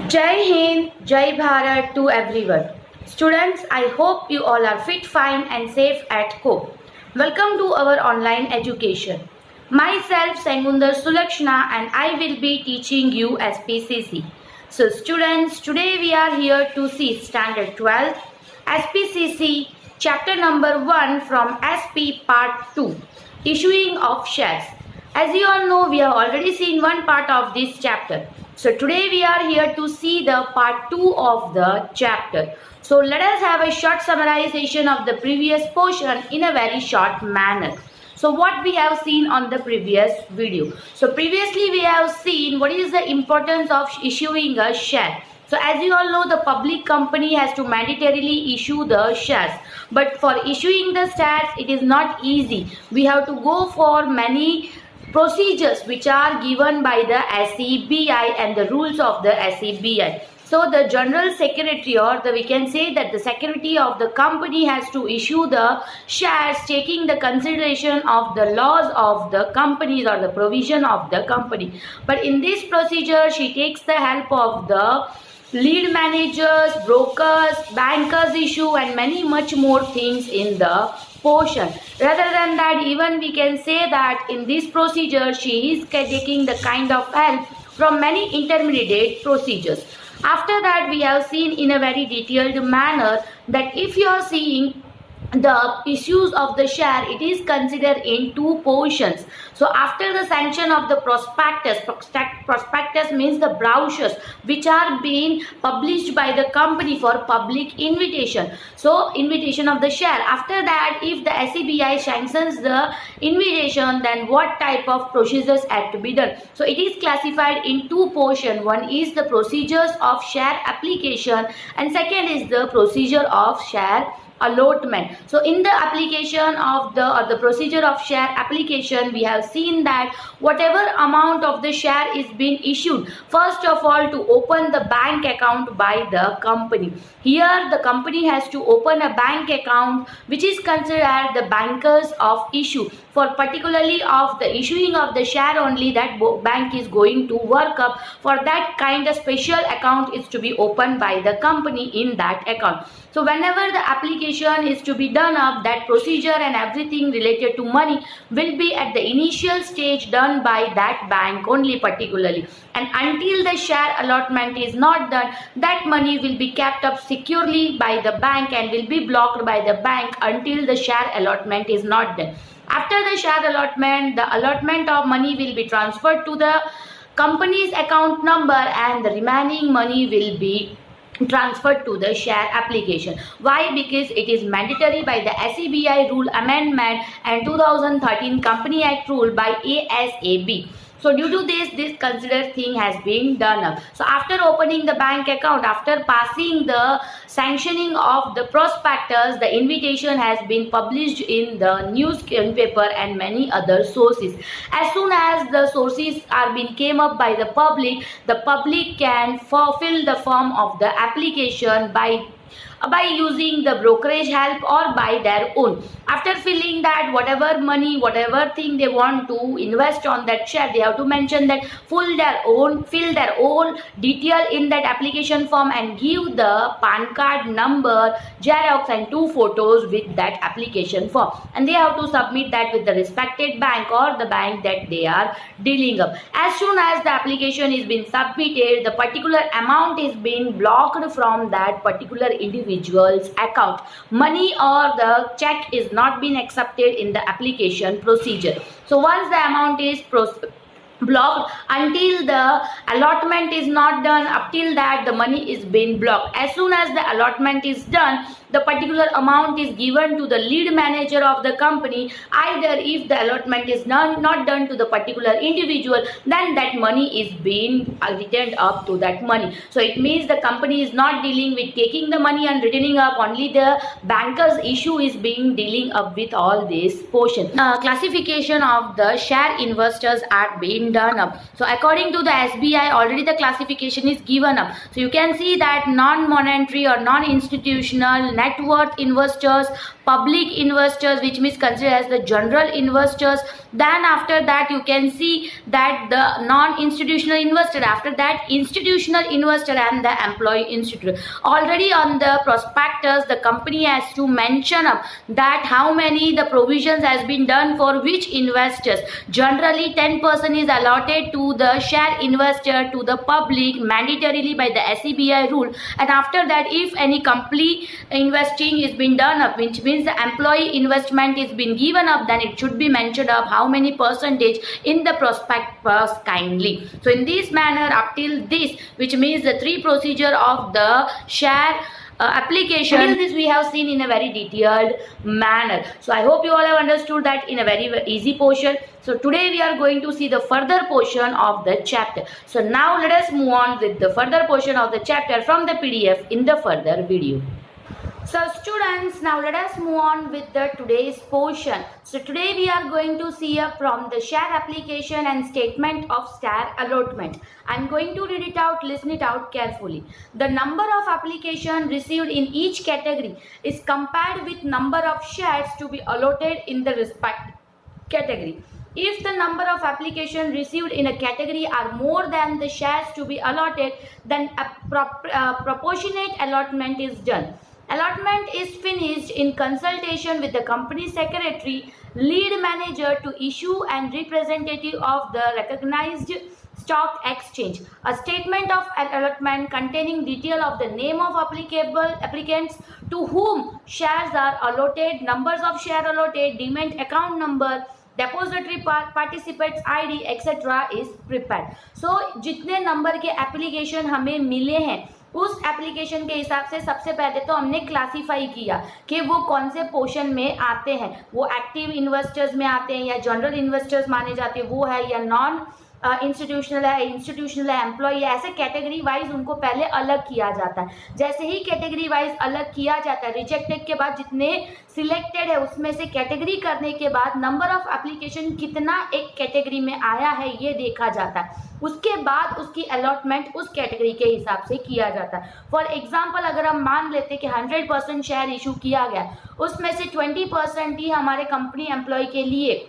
Jai Hind, Jai Bharat to everyone. Students, I hope you all are fit, fine and safe at home. Welcome to our online education. Myself Sengundhar Sulakshana and I will be teaching you SPCC. So students, today we are here to see Standard 12, SPCC Chapter number 1 from SP Part 2, Issuing of Shares. As you all know, we have already seen one part of this chapter. So today we are here to see the part 2 of the chapter. So let us have a short summarization of the previous portion in a very short manner. So what we have seen on the previous video. So previously we have seen what is the importance of issuing a share. So as you all know, the public company has to mandatorily issue the shares. But for issuing the shares, it is not easy. We have to go for many procedures which are given by the SEBI and the rules of the SEBI. So the general secretary, or we can say that the secretary of the company has to issue the shares taking the consideration of the laws of the companies or the provision of the company. But in this procedure, she takes the help of the lead managers, brokers, bankers issue and many much more things in the portion. Rather than that, even we can say that in this procedure she is taking the kind of help from many intermediate procedures. After that, we have seen in a very detailed manner that if you are seeing the issues of the share, it is considered in two portions. So after the sanction of the prospectus means the brochures which are being published by the company for public invitation. So invitation of the share. After that, if the SEBI sanctions the invitation, then what type of procedures have to be done. So it is classified in two portions. One is the procedures of share application and second is the procedure of share allotment. So in the application of the procedure of share application, we have seen that whatever amount of the share is being issued, first of all to open the bank account by the company. Here the company has to open a bank account which is considered the bankers of issue. For particularly of the issuing of the share only, that bank is going to work up. For that kind of special account is to be opened by the company in that account. So whenever the application is to be done up, that procedure and everything related to money will be at the initial stage done by that bank only particularly. And until the share allotment is not done, that money will be kept up securely by the bank and will be blocked by the bank until the share allotment is not done. After the share allotment, the allotment of money will be transferred to the company's account number and the remaining money will be transferred to the share application. Why? Because it is mandatory by the SEBI rule amendment and 2013 Company Act rule by ASAB. So due to this considered thing has been done up. So after opening the bank account, after passing the sanctioning of the prospectus, the invitation has been published in the newspaper and many other sources. As soon as the sources are being came up by the public can fulfill the form of the application by using the brokerage help or by their own. After filling that, whatever money, whatever thing they want to invest on that share, they have to mention that fill their own detail in that application form and give the PAN card number, Xerox and 2 photos with that application form. And they have to submit that with the respected bank or the bank that they are dealing up. As soon as the application is being submitted, the particular amount is being blocked from that particular individual's account. Money or the check is not been accepted in the application procedure. So once the amount is blocked, until the allotment is not done, up till that the money is being blocked. As soon as the allotment is done, the particular amount is given to the lead manager of the company. Either if the allotment is not done to the particular individual, then that money is being returned up to that money. So it means the company is not dealing with taking the money and returning up, only the banker's issue is being dealing up with all this portion. Classification of the share investors are being been done up. So according to the SBI, already the classification is given up. So you can see that non-monetary or non-institutional net worth investors, public investors, which means considered as the general investors. Then after that you can see that the non-institutional investor, after that institutional investor and the employee institute. Already on the prospectus the company has to mention up that how many the provisions has been done for which investors. Generally 10% is allotted to the share investor, to the public, mandatorily by the SEBI rule. And after that, if any complete investing is been done up, which means the employee investment is been given up, then it should be mentioned up how many percentage in the prospectus kindly. So in this manner, up till this, which means the three procedure of the share application, till this we have seen in a very detailed manner. So I hope you all have understood that in a very easy portion. So today we are going to see the further portion of the chapter. So now let us move on with the further portion of the chapter from the PDF in the further video. So students, now let us move on with the today's portion. So today we are going to see from the share application and statement of share allotment. I am going to read it out, listen it out carefully. The number of application received in each category is compared with number of shares to be allotted in the respective category. If the number of applications received in a category are more than the shares to be allotted, then a proportionate allotment is done. Allotment is finished in consultation with the company secretary, lead manager to issue and representative of the recognized stock exchange. A statement of allotment containing detail of the name of applicable applicants to whom shares are allotted, numbers of share allotted, demat account number, depository participants ID etc. is prepared. So जितने number के application हमें मिले हैं उस application के हिसाब से सबसे पहले तो हमने क्लासीफाई किया कि वो कौन से पोर्शन में आते हैं, वो एक्टिव इन्वेस्टर्स में आते हैं या जनरल इन्वेस्टर्स माने जाते हैं वो है, या नॉन इंस्टीट्यूशनल है, एम्प्लॉय है, ऐसे कैटेगरी वाइज उनको पहले अलग किया जाता है. जैसे ही कैटेगरी वाइज अलग किया जाता है, रिजेक्टेड के बाद जितने सिलेक्टेड है उसमें से कैटेगरी करने के बाद नंबर ऑफ एप्लीकेशन कितना एक कैटेगरी में आया है ये देखा जाता है. उसके बाद उसकी अलॉटमेंट उस कैटेगरी के हिसाब से किया जाता है. फॉर एग्जाम्पल अगर हम मान लेते कि 100% शेयर इशू किया गया, उसमें से 20% ही हमारे कंपनी एम्प्लॉय के लिए,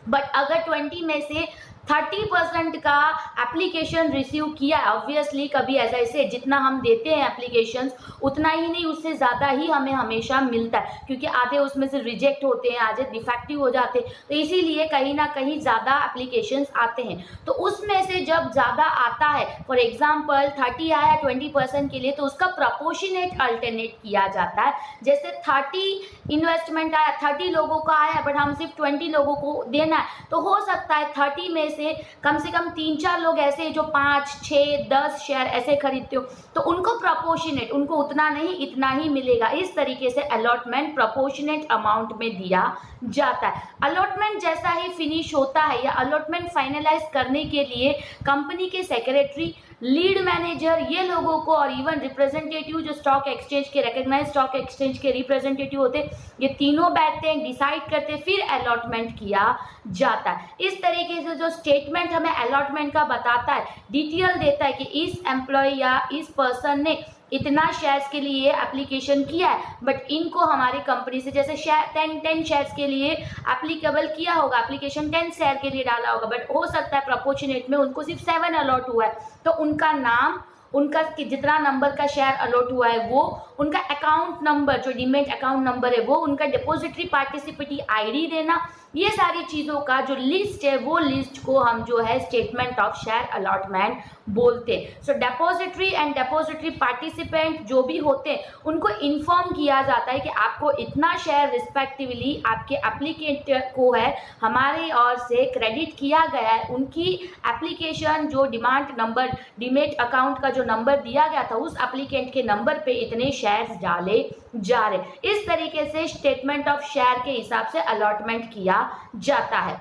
बट अगर 20 में से 30% का एप्लीकेशन रिसीव किया, ऑब्वियसली कभी ऐसा ऐसे जितना हम देते हैं एप्लीकेशंस उतना ही नहीं, उससे ज़्यादा ही हमें हमेशा मिलता है, क्योंकि आधे उसमें से रिजेक्ट होते हैं, आधे डिफेक्टिव हो जाते हैं, तो इसीलिए कहीं ना कहीं ज़्यादा एप्लीकेशंस आते हैं. तो उसमें से जब ज़्यादा आता है, फॉर एग्जांपल 30 आया 20% के लिए, तो उसका प्रोपोर्शनेट अल्टरनेट किया जाता है. जैसे 30 इन्वेस्टमेंट आया, 30 लोगों का आया, बट हम सिर्फ 20 लोगों को देना है, तो हो सकता है 30 में से कम 3-4 लोग ऐसे जो 5, 6, 10 शेयर ऐसे खरीदते हो, तो उनको प्रोपोर्शनेट, उनको उतना नहीं इतना ही मिलेगा. इस तरीके से अलॉटमेंट प्रोपोर्शनेट अमाउंट में दिया जाता है. अलॉटमेंट जैसा ही फिनिश होता है या अलॉटमेंट फाइनलाइज करने के लिए कंपनी के सेक्रेटरी, लीड मैनेजर, ये लोगों को और इवन रिप्रेजेंटेटिव जो स्टॉक एक्सचेंज के, रिकग्नाइज स्टॉक एक्सचेंज के रिप्रेजेंटेटिव होते, ये तीनों बैठते हैं, डिसाइड करते, फिर अलॉटमेंट किया जाता है. इस तरीके से जो स्टेटमेंट हमें अलॉटमेंट का बताता है, डिटेल देता है कि इस एम्प्लॉय या इस पर्सन ने इतना शेयर्स के लिए एप्लीकेशन किया है, बट इनको हमारी कंपनी से जैसे शेयर 10 शेयर्स के लिए एप्लीकेबल किया होगा, एप्लीकेशन 10 शेयर के लिए डाला होगा, बट हो सकता है प्रोपोर्शनेट में उनको सिर्फ 7 अलॉट हुआ है, तो उनका नाम, उनका जितना नंबर का शेयर अलॉट हुआ है वो, उनका अकाउंट नंबर जो डीमेट अकाउंट नंबर है वो, उनका डिपॉजिटरी पार्टिसिपेटी आईडी देना, ये सारी चीज़ों का जो लिस्ट है वो लिस्ट को हम जो है स्टेटमेंट ऑफ शेयर अलॉटमेंट बोलते हैं. सो डिपॉजिटरी एंड डिपॉजिटरी पार्टिसिपेंट जो भी होते हैं उनको इन्फॉर्म किया जाता है कि आपको इतना शेयर रिस्पेक्टिवली आपके एप्लीकेंट को है हमारे ओर से क्रेडिट किया गया है, उनकी एप्लीकेशन जो डिमांड नंबर, डीमेट अकाउंट का जो नंबर दिया गया था उस एप्लीकेंट के नंबर पे इतने शेयर्स डाले जा रहे. इस तरीके से स्टेटमेंट ऑफ शेयर के हिसाब से अलॉटमेंट किया जाता है.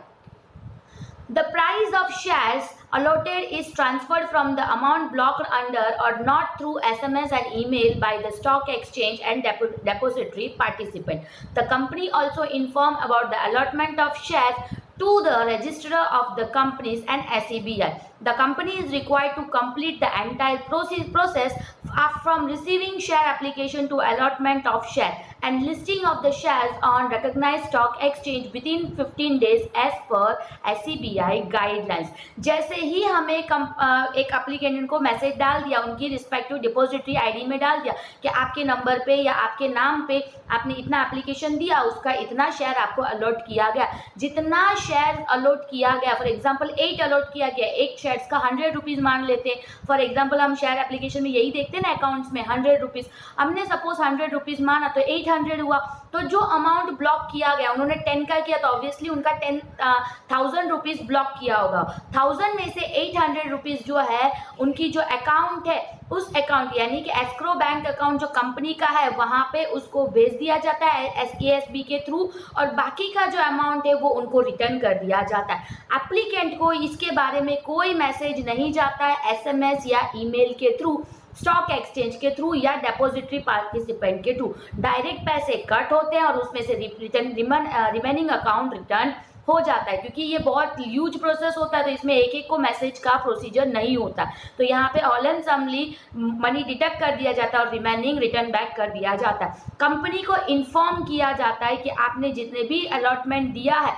The price of shares allotted is transferred from the amount blocked under or not through SMS and email by the stock exchange and depository participant. The company also inform about the allotment of shares to the registrar of the companies and SEBI. The company is required to complete the entire process from receiving share application to allotment of share and listing of the shares on recognized stock exchange within 15 days as per SEBI guidelines. जैसे ही हमें एक applicant को message डाल दिया, उनकी respective depository ID में डाल दिया कि आपके नंबर पे या आपके नाम पे आपने इतना एप्लीकेशन दिया, उसका इतना शेयर आपको अलॉट किया गया, जितना शेयर अलॉट किया गया, फॉर एग्जांपल 8 अलॉट किया गया, एक शेयर्स का 100 रुपीज़ मान लेते हैं। फॉर एग्जांपल हम शेयर एप्लीकेशन में यही देखते हैं ना, अकाउंट्स में 100 रुपीज़, हमने सपोज 100 रुपीज़ माना तो 800 हुआ। तो जो अमाउंट ब्लॉक किया गया, उन्होंने 10 का किया तो ऑब्वियसली उनका 10,000 रुपीज़ ब्लॉक किया होगा। 1000 में से 800 रुपीज़ जो है उनकी जो अकाउंट है, उस अकाउंट यानी कि एस्क्रो बैंक अकाउंट जो कंपनी का है वहाँ पे उसको भेज दिया जाता है ASB के थ्रू, और बाकी का जो अमाउंट है वो उनको रिटर्न कर दिया जाता है। एप्लीकेंट को इसके बारे में कोई मैसेज नहीं जाता है SMS या ईमेल के थ्रू, स्टॉक एक्सचेंज के थ्रू या डेपोजिटरी पार्टिसिपेंट के थ्रू। डायरेक्ट पैसे कट होते हैं और उसमें से रिमेनिंग अकाउंट रिटर्न हो जाता है, क्योंकि ये बहुत ह्यूज प्रोसेस होता है तो इसमें एक एक को मैसेज का प्रोसीजर नहीं होता। तो यहाँ पे ऑल एंड समली मनी डिडक्ट कर दिया जाता है और रिमेनिंग रिटर्न बैक कर दिया जाता है। कंपनी को इन्फॉर्म किया जाता है कि आपने जितने भी अलॉटमेंट दिया है,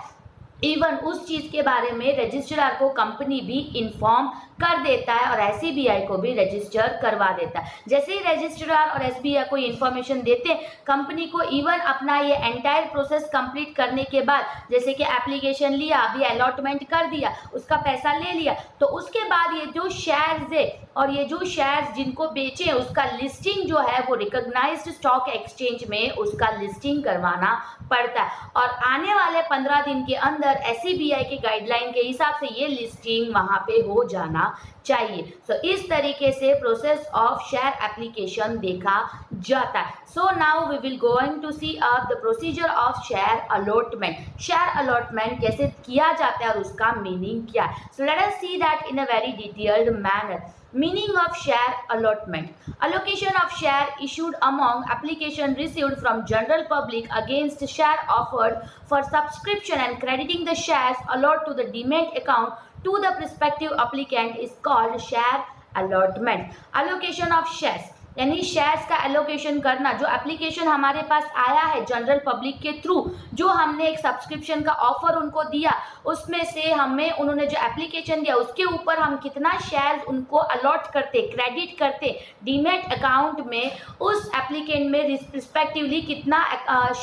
इवन उस चीज़ के बारे में रजिस्ट्रार को कंपनी भी इन्फॉर्म कर देता है और SEBI को भी रजिस्टर करवा देता है। जैसे ही रजिस्ट्रार और SBI को इन्फॉर्मेशन देते हैं, कंपनी को इवन अपना ये एंटायर प्रोसेस कंप्लीट करने के बाद, जैसे कि एप्लीकेशन लिया, अभी अलॉटमेंट कर दिया, उसका पैसा ले लिया, तो उसके बाद ये जो शेयर्स है और ये जो शेयर्स जिनको बेचे उसका लिस्टिंग जो है वो रिकॉग्नाइज्ड स्टॉक एक्सचेंज में उसका लिस्टिंग करवाना पड़ता है, और आने वाले 15 दिन के अंदर SEBI के गाइडलाइन के हिसाब से ये लिस्टिंग वहाँ पे हो जाना चाहिए। सो इस तरीके से प्रोसेस ऑफ शेयर एप्लीकेशन देखा जाता है। So now we will going to see the procedure of share allotment. Share allotment कैसे किया जाता है और उसका मीनिंग क्या है। So let us see that in a very detailed manner. Meaning of share allotment. Allocation of share issued among application received from general public against share offered for subscription and crediting the shares allotted to the demat account to the prospective applicant is called share allotment. Allocation of shares यानी shares का allocation करना। जो application हमारे पास आया है general public के through, जो हमने एक सब्सक्रिप्शन का ऑफर उनको दिया, उसमें से हमें उन्होंने जो एप्लीकेशन दिया उसके ऊपर हम कितना शेयर्स उनको अलॉट करते, क्रेडिट करते डीमेट अकाउंट में, उस एप्लीकेंट में रिस्पेक्टिवली कितना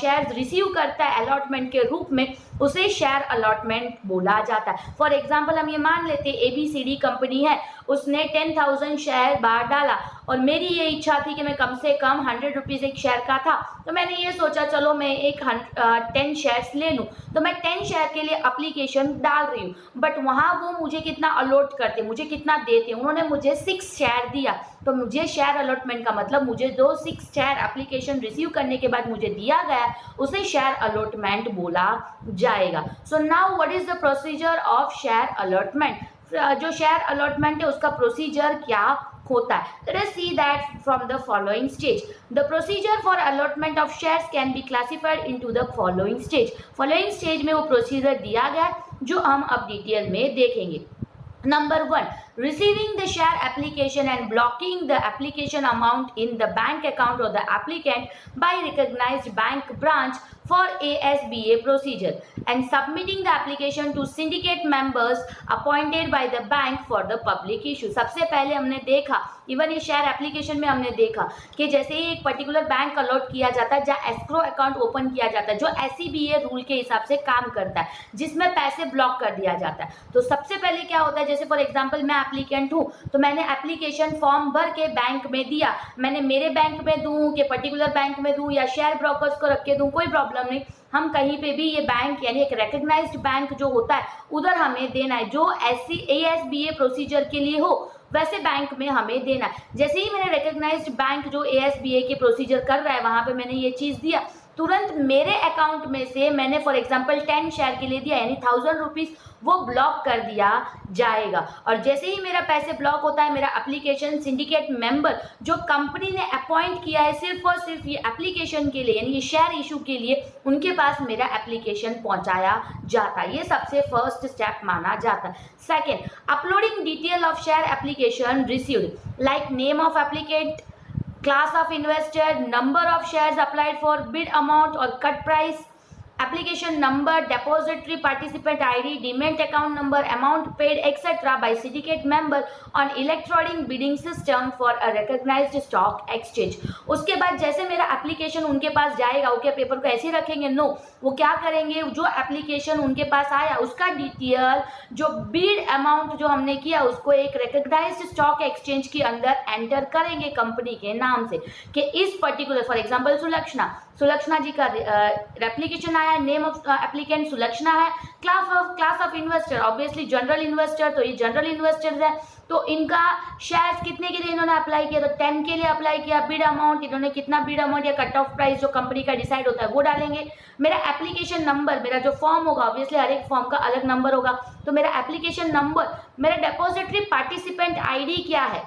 शेयर्स रिसीव करता है अलॉटमेंट के रूप में, उसे शेयर अलॉटमेंट बोला जाता है। फॉर एग्जाम्पल हम ये मान लेते ABCD कंपनी है, उसने 10,000 शेयर बाहर डाला और मेरी ये इच्छा थी कि मैं कम से कम 100 रुपीज़ एक शेयर का था, तो मैंने ये सोचा चलो मैं एक 10 शेयर्स ले लूँ, तो मैं 10 शेयर के लिए एप्लीकेशन डाल रही हूँ, बट वहाँ वो मुझे कितना अलॉट करते, मुझे कितना देते, उन्होंने मुझे 6 शेयर दिया, तो मुझे शेयर अलॉटमेंट का मतलब मुझे जो 6 शेयर एप्लीकेशन रिसीव करने के बाद मुझे दिया गया उसे शेयर अलॉटमेंट बोला जाएगा। So now what is the procedure of share allotment. जो शेयर अलॉटमेंट है उसका प्रोसीजर क्या होता है। Let us see that from the following stage. The procedure for allotment of shares can be classified into the following stage. Following stage में वो procedure दिया गया जो हम अब डिटेल में देखेंगे। Number 1, receiving the share application and blocking the application amount in the bank account of the applicant by recognized bank branch for ASBA procedure and submitting the application to syndicate members appointed by the bank for the public issue. सबसे पहले हमने देखा, even ये share application में हमने देखा कि जैसे ही एक पर्टिकुलर बैंक अलॉट किया जाता है जहाँ एस्क्रो अकाउंट ओपन किया जाता है, जो SEBA रूल के हिसाब से काम करता है, जिसमें पैसे ब्लॉक कर दिया जाता है। तो सबसे पहले क्या होता है, जैसे फॉर एग्जांपल मैं एप्लीकेंट हूँ, तो मैंने एप्लीकेशन फॉर्म भर के बैंक में दिया, मैंने मेरे बैंक में दूँ कि पर्टिकुलर बैंक में दूँ या शेयर ब्रोकर्स को रख के दूँ, कोई प्रॉब्लम नहीं, हम कहीं पे भी ये बैंक यानी एक रिकग्नाइज्ड बैंक जो होता है उधर हमें देना है, जो ASBA प्रोसीजर के लिए हो वैसे बैंक में हमें देना है। जैसे ही मैंने रिकग्नाइज्ड बैंक जो ASBA के प्रोसीजर कर रहा है वहाँ पे मैंने ये चीज़ दिया, तुरंत मेरे अकाउंट में से मैंने फॉर एग्जांपल 10 शेयर के लिए दिया यानी 1000 रुपीज़, वो ब्लॉक कर दिया जाएगा। और जैसे ही मेरा पैसे ब्लॉक होता है, मेरा एप्लीकेशन सिंडिकेट मेंबर जो कंपनी ने अपॉइंट किया है सिर्फ और सिर्फ ये एप्लीकेशन के लिए यानी ये शेयर इशू के लिए, उनके पास मेरा एप्लीकेशन पहुंचाया जाता है। ये सबसे फर्स्ट स्टेप माना जाता है। Second, uploading detail of share application received like name of applicant, class of investor, number of shares applied for, bid amount or cut price, application number, depository participant ID, demat account number, amount paid etc. by syndicate member on electronic bidding system for a recognized stock exchange। उसके बाद जैसे मेरा application उनके पास जाएगा, वो क्या paper को ऐसे ही रखेंगे? नो, वो क्या करेंगे, जो एप्लीकेशन उनके पास आया उसका डिटेल, जो बीड अमाउंट जो हमने किया उसको एक रिकग्नाइज्ड स्टॉक एक्सचेंज के अंदर एंटर करेंगे कंपनी के नाम से कि इस पर्टिकुलर फॉर एग्जांपल सुलक्षणा जी का एप्लीकेशन आया, नेम ऑफ एप्लीकेंट सुलक्षणा है, class of investor obviously general investor, तो ये जनरल इन्वेस्टर्स है, तो इनका शेयर्स कितने के लिए इन्होंने अप्लाई किया, तो 10 के लिए अप्लाई किया। बिड अमाउंट इन्होंने कितना बिड अमाउंट या कट ऑफ प्राइस जो कंपनी का डिसाइड होता है वो डालेंगे। मेरा एप्लीकेशन नंबर, मेरा जो फॉर्म होगा ऑब्वियसली हर एक फॉर्म का अलग नंबर होगा, तो मेरा एप्लीकेशन नंबर, मेरा डिपॉजिटरी पार्टिसिपेंट आईडी क्या है,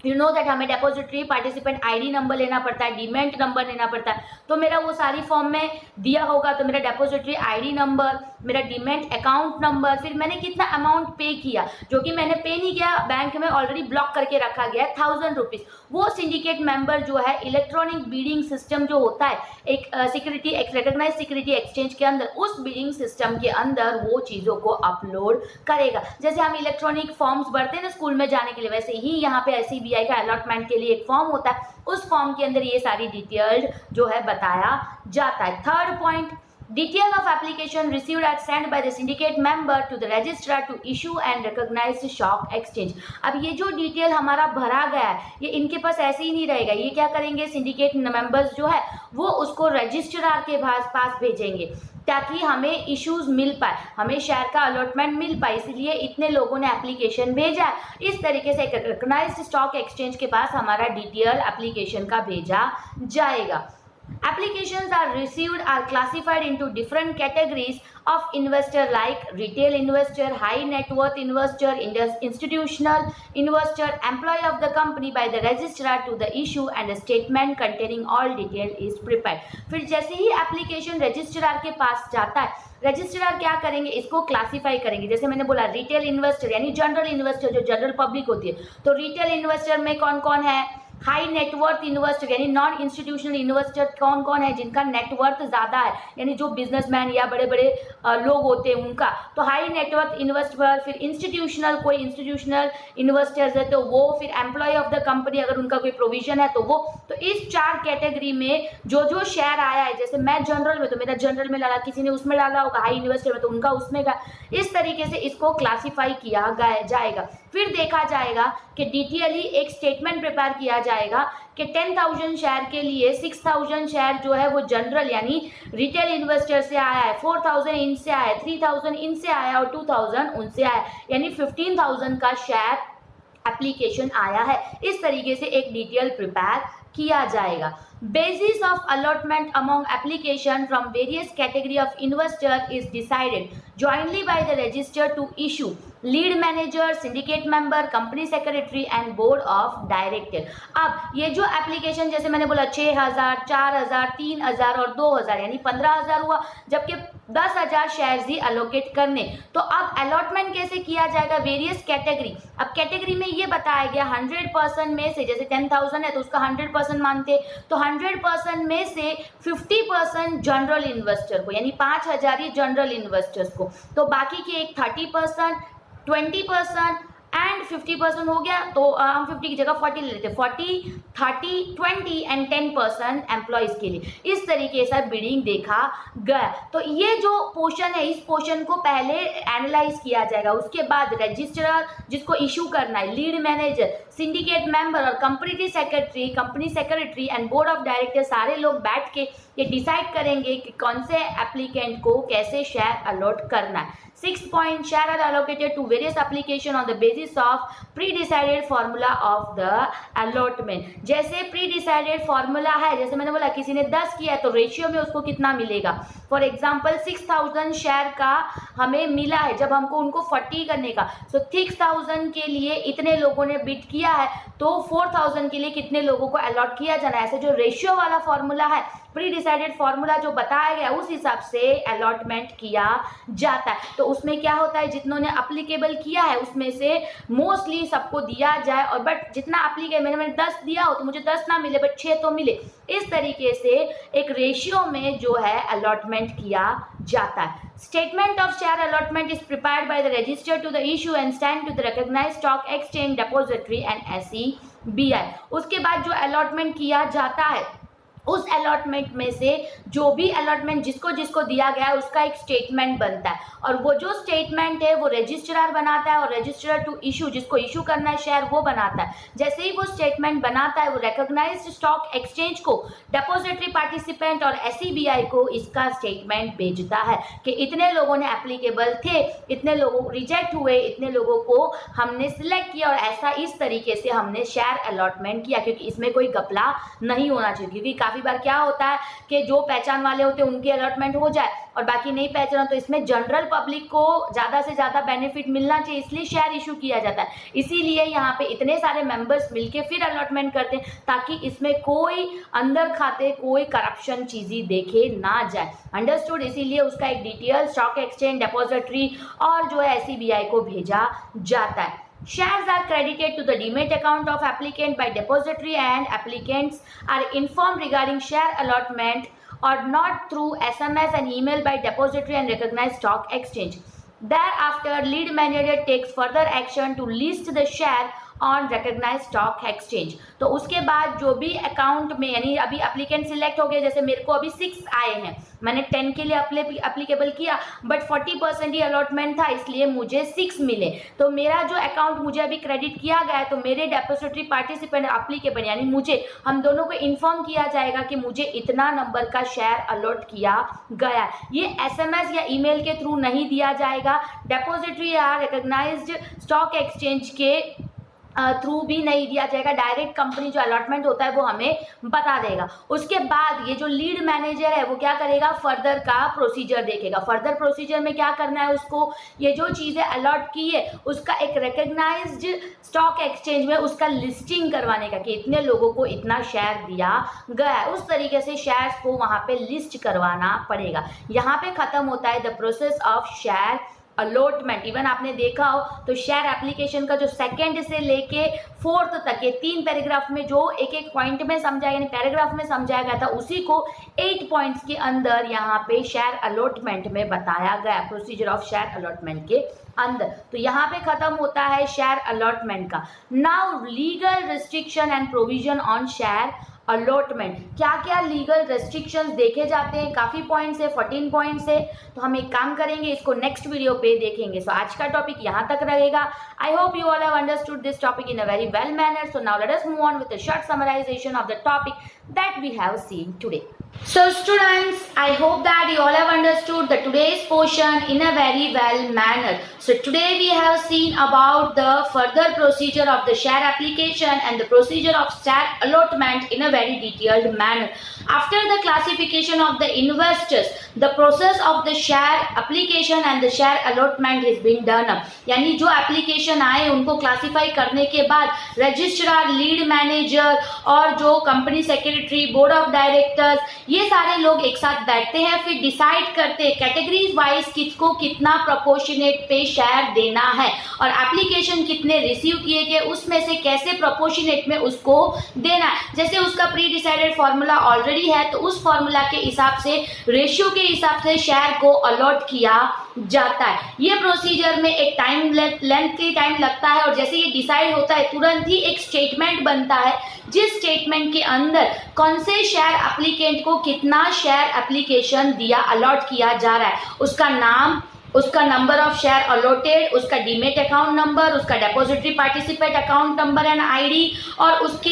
यू नो दैट हमें डिपॉजिटरी पार्टिसिपेंट आईडी नंबर लेना पड़ता है, डीमेट नंबर लेना पड़ता है, तो मेरा वो सारी फॉर्म में दिया होगा। तो मेरा डिपॉजिटरी आईडी नंबर, मेरा डीमेट अकाउंट नंबर, फिर मैंने कितना अमाउंट पे किया, जो कि मैंने पे नहीं किया, बैंक में ऑलरेडी ब्लॉक करके रखा गया है 1000 रुपीज़, वो सिंडिकेट मेंबर जो है इलेक्ट्रॉनिक बिडिंग सिस्टम जो होता है एक सिक्योरिटी एक रिकग्नाइज सिक्योरिटी एक्सचेंज के अंदर, उस बिडिंग सिस्टम के अंदर वो चीज़ों को अपलोड करेगा। जैसे हम इलेक्ट्रॉनिक फॉर्म्स भरते हैं ना स्कूल में जाने के लिए, वैसे ही यहाँ पे SBI का अलॉटमेंट के लिए एक फॉर्म होता है, उस फॉर्म के अंदर ये सारी डिटेल्ड जो है बताया जाता है। Third point, detail of application received and send by the syndicate member to the registrar to issue and recognised stock exchange. अब ये जो डिटेल हमारा भरा गया है ये इनके पास ऐसे ही नहीं रहेगा, ये क्या करेंगे, सिंडिकेट मेंबर्स जो है वो उसको रजिस्ट्रार के पास भेजेंगे ताकि हमें इश्यूज मिल पाए, हमें शेयर का अलॉटमेंट मिल पाए, इसलिए इतने लोगों ने एप्लीकेशन भेजा है। इस तरीके से एक रिकॉग्नाइज्ड स्टॉक एक्सचेंज के पास हमारा डिटेल एप्लीकेशन का भेजा जाएगा। Applications are received are classified into different categories of investor like retail investor, high net worth investor, institutional investor, employee of the company by the registrar to the issue and a statement containing all detail is prepared। फिर जैसे ही application registrar के पास जाता है, registrar क्या करेंगे, इसको classify करेंगे। जैसे मैंने बोला रिटेल इन्वेस्टर यानी जनरल इन्वेस्टर जो जनरल पब्लिक होती है, तो रिटेल इन्वेस्टर में कौन कौन है, हाई नेटवर्थ इन्वेस्टर यानी नॉन इंस्टीट्यूशनल इन्वेस्टर कौन कौन है जिनका नेटवर्थ ज़्यादा है, यानी जो बिजनेसमैन या बड़े बड़े लोग होते हैं उनका, तो हाई नेटवर्थ इन्वेस्टर। फिर इंस्टीट्यूशनल, कोई इंस्टीट्यूशनल इन्वेस्टर्स है तो वो, फिर एम्प्लॉय ऑफ द कंपनी अगर उनका कोई प्रोविजन है तो वो। तो इस 4 कैटेगरी में जो जो शेयर आया है, जैसे मैं जनरल में तो मेरा जनरल में डाला, किसी ने उसमें डाला होगा, हाई इन्वेस्टर में तो उनका उसमें का, इस तरीके से इसको क्लासीफाई किया जाएगा। फिर देखा जाएगा कि डिटेयली एक स्टेटमेंट प्रिपेयर किया जाएगा कि 10,000 शेयर के लिए 6,000 शेयर जो है वो जनरल यानी रिटेल इन्वेस्टर से आया है, 4,000 इनसे आया है, 3,000 इनसे आया और 2,000 उनसे आया, यानी 15,000 का शेयर एप्लीकेशन आया है। इस तरीके से एक डिटेल प्रिपेयर किया जाएगा। Basis of allotment among application from various category of investor is decided jointly by the register to issue, lead manager, syndicate member, company secretary and board of director। अब ये जो एप्लीकेशन जैसे मैंने बोला 6,000, 4,000, 3,000 और 2,000 यानी 15,000 हुआ, जबकि 10,000 शेयर्स ही अलोकेट करने। तो अब अलॉटमेंट कैसे किया जाएगा, वेरियस कैटेगरी। अब कैटेगरी में ये बताया गया 100% में से, जैसे 10,000 है तो उसका 100% मानते, तो 100% में से 50% जनरल इन्वेस्टर को यानी 5,000 ही जनरल इन्वेस्टर्स को, तो बाकी के एक 30%, 20% एंड 50% हो गया, तो हम 50 की जगह 40 ले लेते, 40, 30, 20 एंड 10% एम्प्लॉयज़ के लिए। इस तरीके से बिडिंग देखा गया। तो ये जो पोर्शन है, इस पोर्शन को पहले एनालाइज किया जाएगा, उसके बाद रजिस्ट्रार जिसको इशू करना है, लीड मैनेजर, सिंडिकेट मेंबर और company secretary and board of director सारे लोग बैठ के ये डिसाइड करेंगे कि कौन से एप्लीकेंट को कैसे शेयर अलॉट करना है। 6th point, share are allocated to various application on the basis of pre-decided formula of the allotment. जैसे pre-decided formula है, जैसे मैंने बोला किसी ने 10 किया है तो रेशियो में उसको कितना मिलेगा. फॉर एग्जाम्पल 6000 शेयर का हमें मिला है, जब हमको उनको 40 करने का, सो 6000 के लिए इतने लोगों ने बिड किया है तो 4000 के लिए कितने लोगों को अलॉट किया जाना है. ऐसे जो रेशियो वाला फॉर्मूला है, प्री डिसाइडेड फॉर्मूला जो बताया गया उस हिसाब से अलॉटमेंट किया जाता है. तो उसमें क्या होता है, जितनों ने अप्लीकेबल किया है उसमें से मोस्टली सबको दिया जाए, और बट जितना अप्लीकेबल मैंने 10 दिया हो तो मुझे 10 ना मिले बट 6 तो मिले. इस तरीके से एक रेशियो में जो है अलॉटमेंट किया जाता है. Statement of share allotment is prepared by the register to the issue and stand to the recognized stock exchange, depository and SEBI. उसके बाद जो allotment किया जाता है उस अलॉटमेंट में से जो भी अलॉटमेंट जिसको जिसको दिया गया है उसका एक स्टेटमेंट बनता है, और वो जो स्टेटमेंट है वो रजिस्ट्रार बनाता है, और रजिस्ट्रार टू इशू जिसको इशू करना है शेयर वो बनाता है. जैसे ही वो स्टेटमेंट बनाता है वो रिकॉग्नाइज्ड स्टॉक एक्सचेंज को, डिपॉजिटरी पार्टिसिपेंट और SEBI को इसका स्टेटमेंट भेजता है कि इतने लोगों ने एप्लीकेबल थे, इतने लोगों रिजेक्ट हुए, इतने लोगों को हमने सिलेक्ट किया, और ऐसा इस तरीके से हमने शेयर अलॉटमेंट किया. क्योंकि इसमें कोई घपला नहीं होना चाहिए, क्योंकि काफ़ी बार क्या होता है कि जो पहचान वाले होते हैं उनकी अलॉटमेंट हो जाए और बाकी नहीं पहचान, तो इसमें जनरल पब्लिक को ज़्यादा से ज़्यादा बेनिफिट मिलना चाहिए, इसलिए शेयर इशू किया जाता है. इसीलिए यहाँ पे इतने सारे मेंबर्स मिलके फिर अलॉटमेंट करते हैं ताकि इसमें कोई अंदर खाते कोई करप्शन चीज़ें देखे ना जाए. अंडरस्टूड. इसीलिए उसका एक डिटेल स्टॉक एक्सचेंज, डिपॉजिटरी और जो है SEBI को भेजा जाता है. Shares are credited to the demat account of applicant by depository, and applicants are informed regarding share allotment or not through SMS and email by depository and recognized stock exchange. Thereafter, lead manager takes further action to list the share on recognised stock exchange. तो उसके बाद जो भी account में, यानी अभी applicant select हो गए, जैसे मेरे को अभी 6 आए हैं, मैंने 10 के लिए अप्लीकेबल किया बट 40% ही अलॉटमेंट था इसलिए मुझे 6 मिले. तो मेरा जो अकाउंट मुझे अभी क्रेडिट किया गया है तो मेरे डिपॉजिटरी पार्टिसिपेंट अप्लीकेबल यानी मुझे, हम दोनों को इन्फॉर्म किया जाएगा कि मुझे इतना नंबर का शेयर अलॉट किया गया. ये SMS या ईमेल के थ्रू नहीं दिया जाएगा, डिपॉजिटरी या रिकॉग्नाइज्ड स्टॉक एक्सचेंज के थ्रू भी नहीं दिया जाएगा. डायरेक्ट कंपनी जो अलॉटमेंट होता है वो हमें बता देगा. उसके बाद ये जो लीड मैनेजर है वो क्या करेगा, फर्दर का प्रोसीजर देखेगा. फर्दर प्रोसीजर में क्या करना है उसको, ये जो चीज़ें अलॉट की है उसका एक रिकॉग्नाइज्ड स्टॉक एक्सचेंज में उसका लिस्टिंग करवाने का कि इतने लोगों को इतना शेयर दिया गया है. उस तरीके से शेयर्स को वहाँ पे लिस्ट करवाना पड़ेगा. यहाँ पे ख़त्म होता है the process of share allotment. Even आपने देखा हो तो शेयर एप्लीकेशन का जो सेकंड से लेके 4th तक ये 3 पैराग्राफ में जो एक एक पॉइंट में समझाया यानी पैराग्राफ में समझाया गया था उसी को 8 पॉइंट्स के अंदर यहाँ पे शेयर अलॉटमेंट में बताया गया, प्रोसीजर ऑफ शेयर अलॉटमेंट के अंदर. तो यहाँ पे खत्म होता है शेयर अलॉटमेंट का. Now legal restriction and provision on share allotment. क्या क्या लीगल रेस्ट्रिक्शंस देखे जाते हैं, काफ़ी पॉइंट्स है, 14 पॉइंट्स है. तो हम एक काम करेंगे, इसको नेक्स्ट वीडियो पे देखेंगे. सो आज का टॉपिक यहाँ तक रहेगा. I hope you all have understood this topic in a very well manner. So now let us move on with a short summarisation of the topic that we have seen today. So students, I hope that you all have understood the today's portion in a very well manner. So today we have seen about the further procedure of the share application and the procedure of share allotment in a very detailed manner. After the classification of the investors, the process of the share application and the share allotment is being done up. यानी जो application आए उनको classify करने के बाद registrar, lead manager और जो company secretary, board of directors, ये सारे लोग एक साथ बैठते हैं, फिर डिसाइड करते हैं कैटेगरीज वाइज किसको कितना प्रोपोर्शनेट पे शेयर देना है और एप्लीकेशन कितने रिसीव किए गए उसमें से कैसे प्रोपोर्शनेट में उसको देना है. जैसे उसका प्री डिसाइडेड फॉर्मूला ऑलरेडी है तो उस फॉर्मूला के हिसाब से, रेशियो के हिसाब से शेयर को अलॉट किया जाता है. ये प्रोसीजर में एक टाइम लेंथ की टाइम लगता है और जैसे ये डिसाइड होता है तुरंत ही एक स्टेटमेंट बनता है जिस स्टेटमेंट के अंदर कौन से शेयर एप्लीकेंट को कितना शेयर एप्लीकेशन दिया, अलॉट किया जा रहा है, उसका नाम, उसका नंबर ऑफ शेयर अलॉटेड, उसका डीमेट अकाउंट नंबर, उसका depository participate account number and ID, और उसके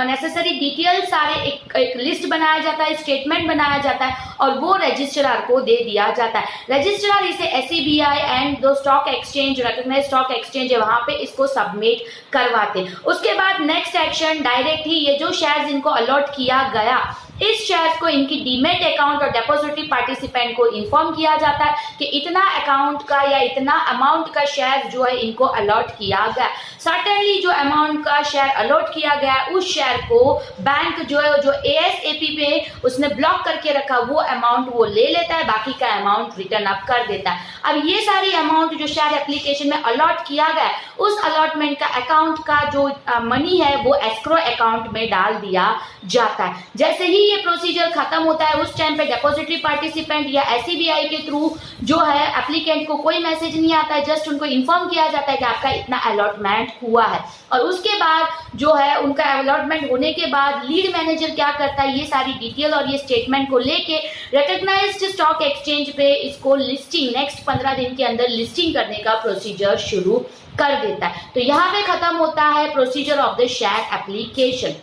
नेसेसरी डिटेल्स सारे एक लिस्ट बनाया जाता है, स्टेटमेंट बनाया जाता है और वो रजिस्ट्रार को दे दिया जाता है। रजिस्ट्रार इसे SEBI एंड जो stock exchange, recognised stock exchange है वहां पे इसको सबमिट करवाते। उसके बाद नेक्स्ट एक्शन डायरेक्ट ही ये जो शेयर्स इनको अलॉट किया गया, इस शेयर्स को इनकी डीमेट अकाउंट और डेपोजिटरी पार्टिसिपेंट को इन्फॉर्म किया जाता है कि इतना अकाउंट का या इतना अमाउंट का शेयर जो है इनको अलॉट किया गया। सर्टेनली जो अमाउंट का शेयर अलॉट किया गया उस शेयर को बैंक जो है जो ASAP पे उसने ब्लॉक करके रखा वो अमाउंट वो ले लेता है, बाकी का अमाउंट रिटर्न अप कर देता है। अब ये सारी अमाउंट जो शेयर एप्लीकेशन में अलॉट किया गया उस अलॉटमेंट का अकाउंट का जो मनी है वो एस्क्रो अकाउंट में डाल दिया जाता है। जैसे ही ये प्रोसीजर खत्म होता है उस टाइम पे डिपॉजिटरी पार्टिसिपेंट या SEBI के थ्रू जो है एप्लीकेंट को कोई मैसेज नहीं आता है, जस्ट उनको इन्फॉर्म किया जाता है कि आपका इतना अलॉटमेंट हुआ है। और उसके बाद जो है उनका अलॉटमेंट होने के बाद लीड मैनेजर क्या करता है, ये सारी डिटेल और ये स्टेटमेंट को लेके रिकॉग्नाइज्ड स्टॉक एक्सचेंज पे इसको लिस्टिंग नेक्स्ट 15 दिन के अंदर लिस्टिंग करने का प्रोसीजर शुरू कर देता है। तो यहाँ पे खत्म होता है procedure of the share application.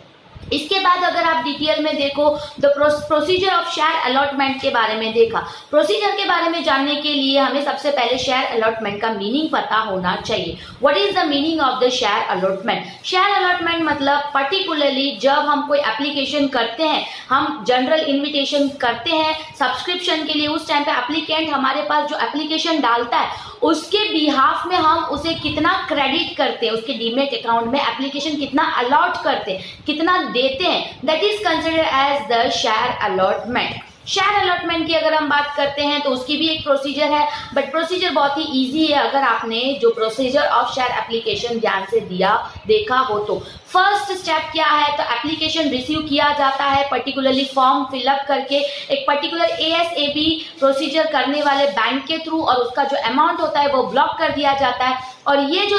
इसके बाद अगर आप डिटेल में देखो the procedure of share allotment के बारे में देखा। प्रोसीजर के बारे में जानने के लिए हमें सबसे पहले शेयर अलॉटमेंट का मीनिंग पता होना चाहिए। What is the meaning of the share allotment? Share allotment मतलब पर्टिकुलरली जब हम कोई एप्लीकेशन करते हैं, हम जनरल इन्विटेशन करते हैं सब्सक्रिप्शन के लिए, उस टाइम पे एप्लीकेंट हमारे पास जो एप्लीकेशन डालता है उसके बिहाफ में हम उसे कितना क्रेडिट करते हैं, उसके डीमेट अकाउंट में एप्लीकेशन कितना अलॉट करते हैं, कितना देते हैं, that is considered as the share allotment. Share allotment की अगर हम बात करते हैं तो उसकी भी एक प्रोसीजर है, बट प्रोसीजर बहुत ही इजी है अगर आपने जो प्रोसीजर ऑफ शेयर एप्लीकेशन ध्यान से देखा हो तो। फर्स्ट स्टेप क्या है, तो एप्लीकेशन रिसीव किया जाता है पर्टिकुलरली फॉर्म फिलअप करके एक पर्टिकुलर ASAP प्रोसीजर करने वाले बैंक के थ्रू, और उसका जो अमाउंट होता है वो ब्लॉक कर दिया जाता है। और ये जो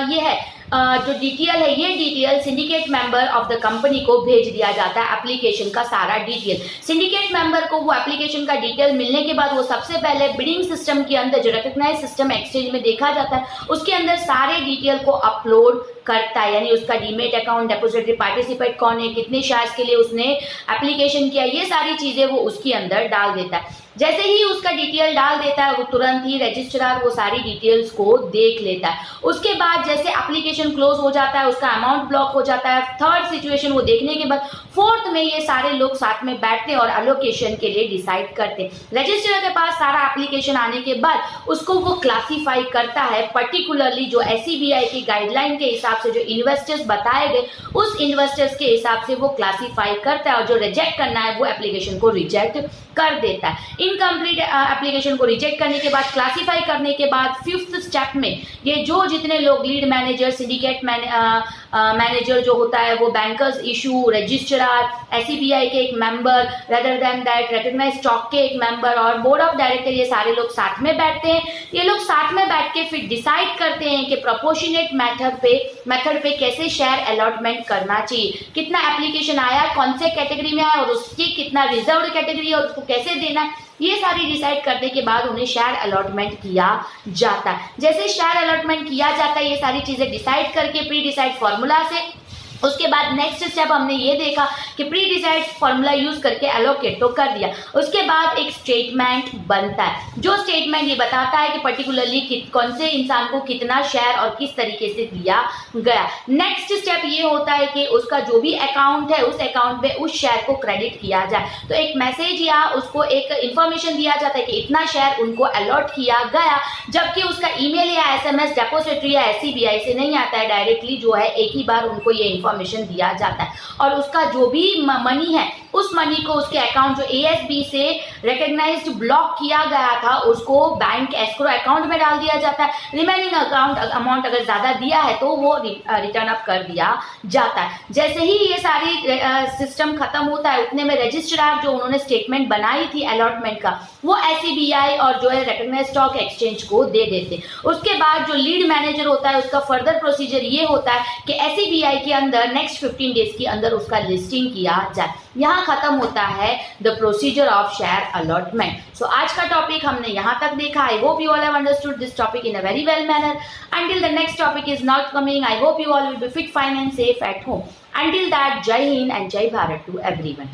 ये है जो डिटेल है, ये detail syndicate member of the company को भेज दिया जाता है, एप्लीकेशन का सारा डिटेल। सिंडिकेट मेंबर को वो एप्लीकेशन का डिटेल मिलने के बाद वो सबसे पहले बिडिंग सिस्टम के अंदर जो रिकॉग्नाइज्ड सिस्टम एक्सचेंज में देखा जाता है उसके अंदर सारे डिटेल को अपलोड करता है, यानी उसका डीमेट अकाउंट, डिपॉजिटरी पार्टिसिपेट कौन है, कितने शेयर्स के लिए उसने एप्लीकेशन किया, ये सारी चीजें वो उसके अंदर डाल देता है। जैसे ही उसका डिटेल डाल देता है वो तुरंत ही रजिस्ट्रार वो सारी डिटेल्स को देख लेता है। उसके बाद जैसे एप्लीकेशन क्लोज हो जाता है, उसका अमाउंट ब्लॉक हो जाता है, थर्ड सिचुएशन वो देखने के बाद फोर्थ में ये सारे लोग साथ में बैठते हैं और एलोकेशन के लिए डिसाइड करते हैं। रजिस्ट्रार के पास सारा एप्लीकेशन आने के बाद उसको वो क्लासीफाई करता है पर्टिकुलरली जो SEBI की गाइडलाइन के हिसाब से जो इन्वेस्टर्स बताए गए उस इन्वेस्टर्स के हिसाब से वो क्लासीफाई करता है, और जो रिजेक्ट करना है वो एप्लीकेशन को रिजेक्ट कर देता है। इनकम्प्लीट एप्लीकेशन को रिजेक्ट करने के बाद, क्लासीफाई करने के बाद फिफ्थ स्टेप में ये जो जितने लोग लीड मैनेजर, सिंडिकेट मैनेजर जो होता है वो बैंकर्स इशू, रजिस्ट्रार, SEBI के एक member, rather than that recognised stock के एक मेंबर और बोर्ड ऑफ डायरेक्टर, ये सारे लोग साथ में बैठते हैं। ये लोग साथ में बैठ के फिर डिसाइड करते हैं कि प्रोपोर्शनेट मेथड पे कैसे शेयर अलॉटमेंट करना चाहिए, कितना एप्लीकेशन आया, कौन से कैटेगरी में आया और उसकी कितना रिजर्व कैटेगरी है, उसको कैसे देना है, ये सारी डिसाइड करने के बाद उन्हें शेयर अलॉटमेंट किया जाता है। जैसे शेयर अलॉटमेंट किया जाता है ये सारी चीजें डिसाइड करके प्री डिसाइड फॉर्मूला से, उसके बाद नेक्स्ट स्टेप हमने ये देखा कि प्री डिसाइड फॉर्मूला यूज करके एलोकेट तो कर दिया। उसके बाद एक स्टेटमेंट बनता है, जो स्टेटमेंट ये बताता है कि पर्टिकुलरली कौन से इंसान को कितना शेयर और किस तरीके से दिया गया। नेक्स्ट स्टेप ये होता है कि उसका जो भी अकाउंट है उस अकाउंट में उस शेयर को क्रेडिट किया जाए, तो एक मैसेज या उसको एक इंफॉर्मेशन दिया जाता है कि इतना शेयर उनको अलॉट किया गया, जबकि उसका ईमेल या SMS डेपोजिटरी या SEBI से नहीं आता है, डायरेक्टली जो है एक ही बार उनको ये इंफॉर्मेशन दिया जाता है। और उसका जो भी मनी है उस मनी को उसके अकाउंट जो ASB से रिकॉग्नाइज्ड ब्लॉक किया गया था उसको बैंक एस्क्रो अकाउंट में डाल दिया जाता है। रिमेनिंग अमाउंट अगर ज्यादा दिया है तो वो रिटर्न अप कर दिया जाता है। जैसे ही ये सारी सिस्टम खत्म होता है उतने में रजिस्ट्रार जो उन्होंने स्टेटमेंट बनाई थी अलॉटमेंट का वो SEBI और जो है रिकॉग्नाइज्ड स्टॉक एक्सचेंज को दे देते। उसके बाद जो लीड मैनेजर होता है उसका फर्दर प्रोसीजर ये होता है कि SEBI के अंदर नेक्स्ट 15 डेज के अंदर उसका लिस्टिंग किया जाए। यहाँ खत्म होता है the procedure of share allotment. So आज का टॉपिक हमने यहाँ तक देखा। I hope you all have understood this topic in a very well manner. Until the next topic is not coming, I hope you all will be fit, fine and safe at home. Until that, Jai Hind and Jai Bharat to everyone.